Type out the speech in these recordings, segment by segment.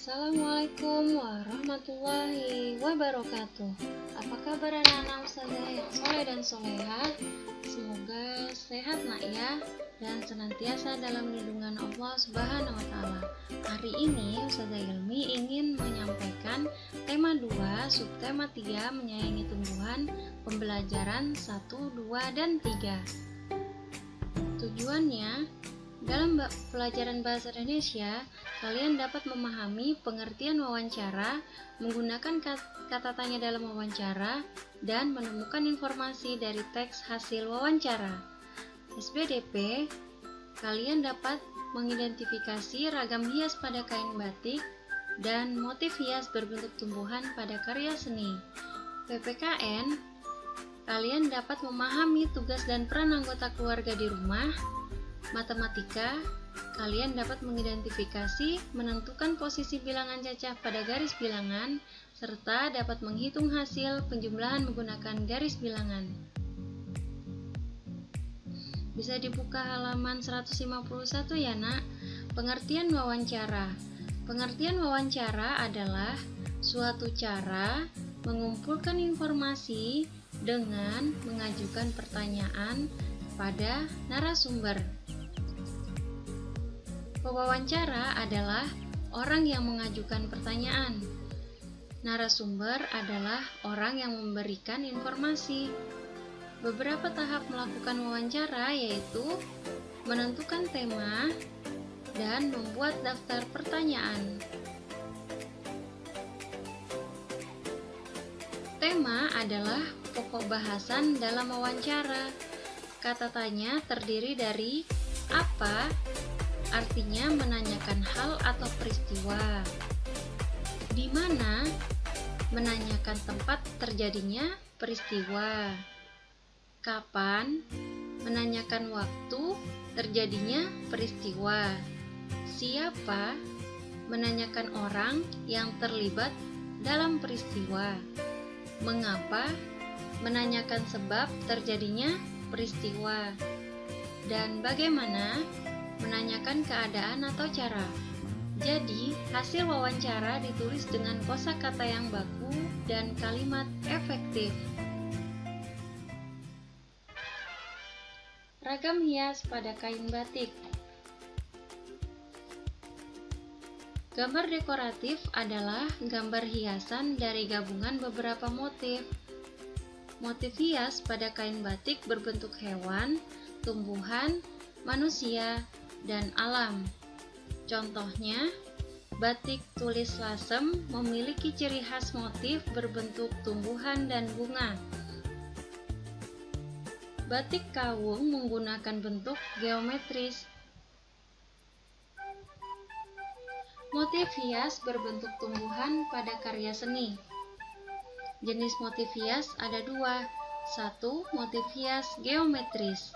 Assalamualaikum warahmatullahi wabarakatuh. Apa kabar anak-anak Ustazah yang soleh dan soleha? Semoga sehat nak ya, dan senantiasa dalam lindungan Allah Subhanahu wa Ta'ala. Hari ini Ustazah Ilmi ingin menyampaikan tema 2, subtema 3, menyayangi tumbuhan, pembelajaran 1, 2, dan 3. Tujuannya, dalam pelajaran bahasa Indonesia, kalian dapat memahami pengertian wawancara, menggunakan kata tanya dalam wawancara, dan menemukan informasi dari teks hasil wawancara. SBDP, kalian dapat mengidentifikasi ragam hias pada kain batik dan motif hias berbentuk tumbuhan pada karya seni. PPKN, kalian dapat memahami tugas dan peran anggota keluarga di rumah. Matematika, kalian dapat mengidentifikasi, menentukan posisi bilangan cacah pada garis bilangan, serta dapat menghitung hasil penjumlahan menggunakan garis bilangan. Bisa dibuka halaman 151 ya nak. Pengertian wawancara. Pengertian wawancara adalah suatu cara mengumpulkan informasi dengan mengajukan pertanyaan pada narasumber. Pewawancara adalah orang yang mengajukan pertanyaan. Narasumber adalah orang yang memberikan informasi. Beberapa tahap melakukan wawancara yaitu menentukan tema dan membuat daftar pertanyaan. Tema adalah pokok bahasan dalam wawancara. Kata tanya terdiri dari apa, artinya menanyakan hal atau peristiwa. Di mana, menanyakan tempat terjadinya peristiwa. Kapan, menanyakan waktu terjadinya peristiwa. Siapa, menanyakan orang yang terlibat dalam peristiwa. Mengapa, menanyakan sebab terjadinya peristiwa. Dan bagaimana, menanyakan keadaan atau cara. Jadi, hasil wawancara ditulis dengan kosakata yang baku dan kalimat efektif. Ragam hias pada kain batik. Gambar dekoratif adalah gambar hiasan dari gabungan beberapa motif. Motif hias pada kain batik berbentuk hewan, tumbuhan, manusia, dan alam. Contohnya, batik tulis lasem memiliki ciri khas motif berbentuk tumbuhan dan bunga. Batik kawung menggunakan bentuk geometris. Motif hias berbentuk tumbuhan pada karya seni. Jenis motif hias ada 2. 1. Motif hias geometris.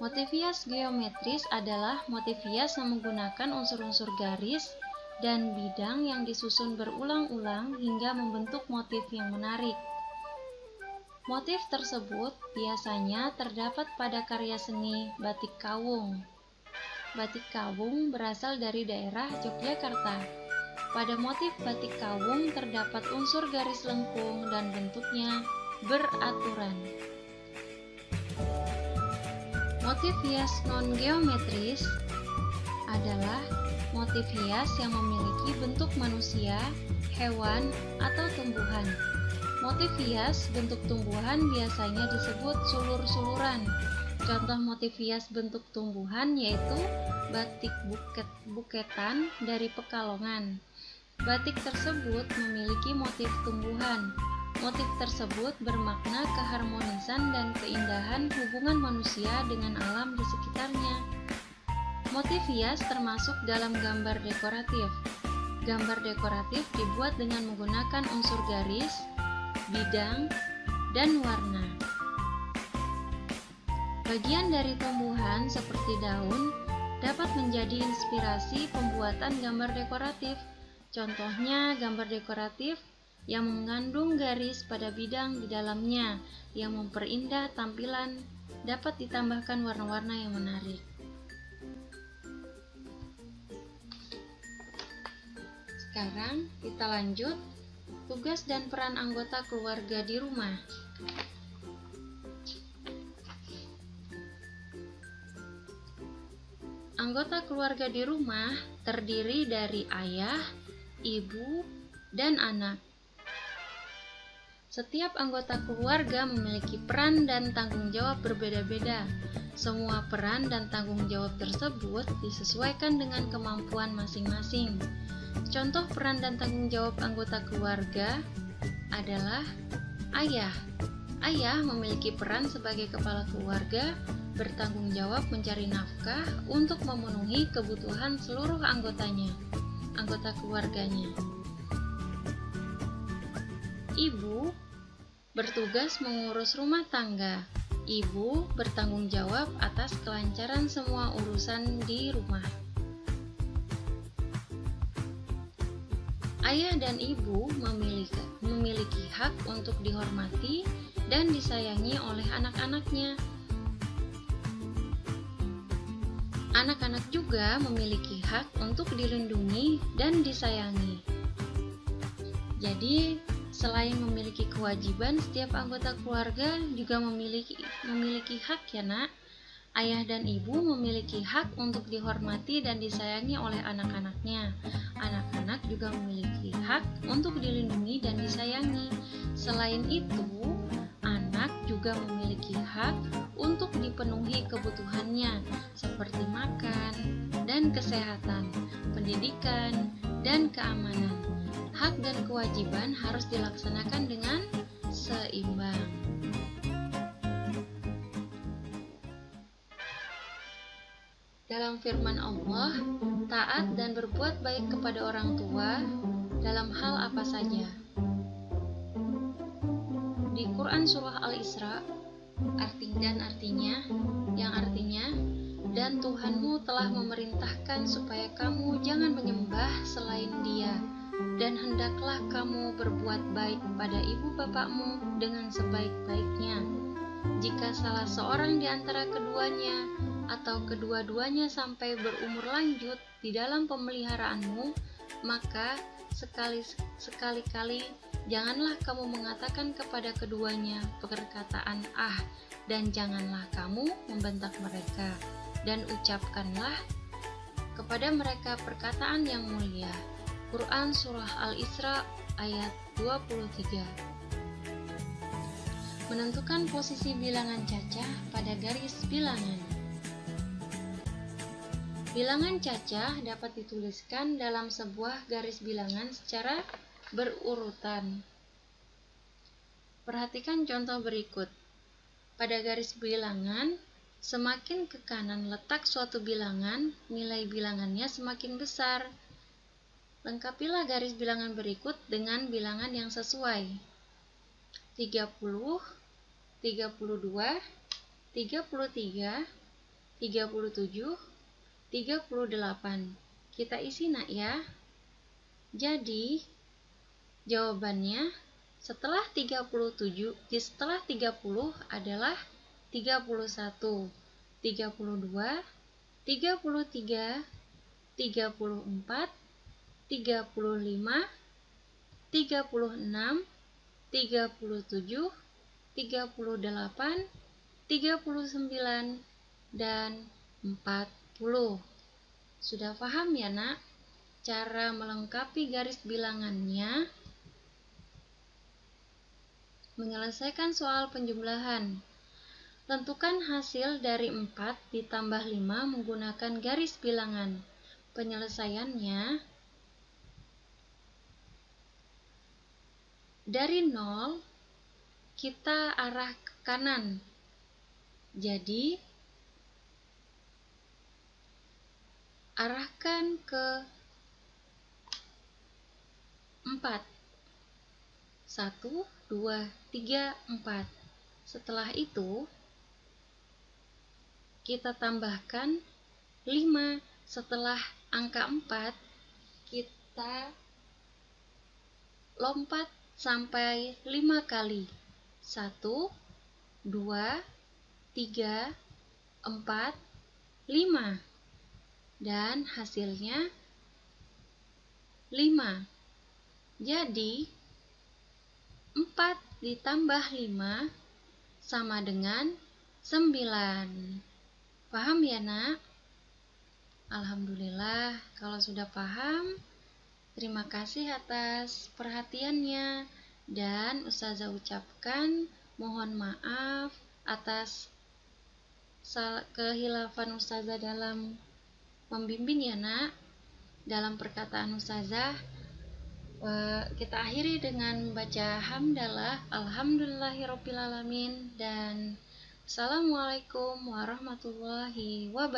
Motif hias geometris adalah motif hias yang menggunakan unsur-unsur garis dan bidang yang disusun berulang-ulang hingga membentuk motif yang menarik. Motif tersebut biasanya terdapat pada karya seni batik kawung. Batik kawung berasal dari daerah Yogyakarta. Pada motif batik kawung terdapat unsur garis lengkung dan bentuknya beraturan. Motif hias non-geometris adalah motif hias yang memiliki bentuk manusia, hewan, atau tumbuhan. Motif hias bentuk tumbuhan biasanya disebut sulur-suluran. Contoh motif hias bentuk tumbuhan yaitu batik buketan dari Pekalongan. Batik tersebut memiliki motif tumbuhan. Motif tersebut bermakna keharmonisan dan keindahan hubungan manusia dengan alam di sekitarnya. Motif hias termasuk dalam gambar dekoratif. Gambar dekoratif dibuat dengan menggunakan unsur garis, bidang, dan warna. Bagian dari tumbuhan seperti daun dapat menjadi inspirasi pembuatan gambar dekoratif. Contohnya gambar dekoratif yang mengandung garis pada bidang di dalamnya yang memperindah tampilan, dapat ditambahkan warna-warna yang menarik. Sekarang kita lanjut tugas dan peran anggota keluarga di rumah. Anggota keluarga di rumah terdiri dari ayah, ibu, dan anak. Setiap anggota keluarga memiliki peran dan tanggung jawab berbeda-beda. Semua peran dan tanggung jawab tersebut disesuaikan dengan kemampuan masing-masing. Contoh peran dan tanggung jawab anggota keluarga adalah ayah. Ayah memiliki peran sebagai kepala keluarga, bertanggung jawab mencari nafkah untuk memenuhi kebutuhan seluruh anggota keluarganya. Ibu bertugas mengurus rumah tangga. Ibu bertanggung jawab atas kelancaran semua urusan di rumah. Ayah dan ibu memiliki hak untuk dihormati dan disayangi oleh anak-anaknya. Anak-anak juga memiliki hak untuk dilindungi dan disayangi. Jadi, selain memiliki kewajiban, setiap anggota keluarga juga memiliki hak ya nak. Ayah dan ibu memiliki hak untuk dihormati dan disayangi oleh anak-anaknya. Anak-anak juga memiliki hak untuk dilindungi dan disayangi. Selain itu, anak juga memiliki hak untuk dipenuhi kebutuhannya seperti makan dan kesehatan, pendidikan, dan keamanan. Hak dan kewajiban harus dilaksanakan dengan seimbang. Dalam firman Allah, taat dan berbuat baik kepada orang tua dalam hal apa saja. Di Quran Surah Al-Isra, artinya, dan Tuhanmu telah memerintahkan supaya kamu jangan menyembah selain Dia, dan hendaklah kamu berbuat baik pada ibu bapakmu dengan sebaik-baiknya. Jika salah seorang di antara keduanya atau kedua-duanya sampai berumur lanjut di dalam pemeliharaanmu, maka sekali-kali janganlah kamu mengatakan kepada keduanya perkataan dan janganlah kamu membentak mereka, dan ucapkanlah kepada mereka perkataan yang mulia. Quran Surah Al-Isra ayat 23. Menentukan posisi bilangan cacah pada garis bilangan. Bilangan cacah dapat dituliskan dalam sebuah garis bilangan secara berurutan. Perhatikan contoh berikut. Pada garis bilangan, semakin ke kanan letak suatu bilangan, nilai bilangannya semakin besar. Lengkapilah garis bilangan berikut dengan bilangan yang sesuai. 30, 32, 33, 37, 38. Kita isi nak ya. Jadi jawabannya setelah 30 adalah 31, 32, 33, 34, 35, 36, 37, 38, 39, dan 40. Sudah paham ya nak? Cara melengkapi garis bilangannya. Menyelesaikan soal penjumlahan. Tentukan hasil dari 4 ditambah 5 menggunakan garis bilangan. Penyelesaiannya dari 0 kita arah ke kanan. Jadi arahkan ke 4. 1, 2, 3, 4. Setelah itu kita tambahkan 5. Setelah angka 4 kita lompat sampai 5 kali. 1, 2, 3, 4, 5. Dan hasilnya 5. Jadi 4 ditambah 5 sama dengan 9. Paham ya, Nak? Alhamdulillah, kalau sudah paham, terima kasih atas perhatiannya. Dan Ustazah ucapkan mohon maaf atas kehilafan Ustazah dalam membimbing ya, Nak. Dalam perkataan Ustazah, kita akhiri dengan membaca hamdalah, alhamdulillahirobbilalamin, dan assalamualaikum warahmatullahi wabarakatuh.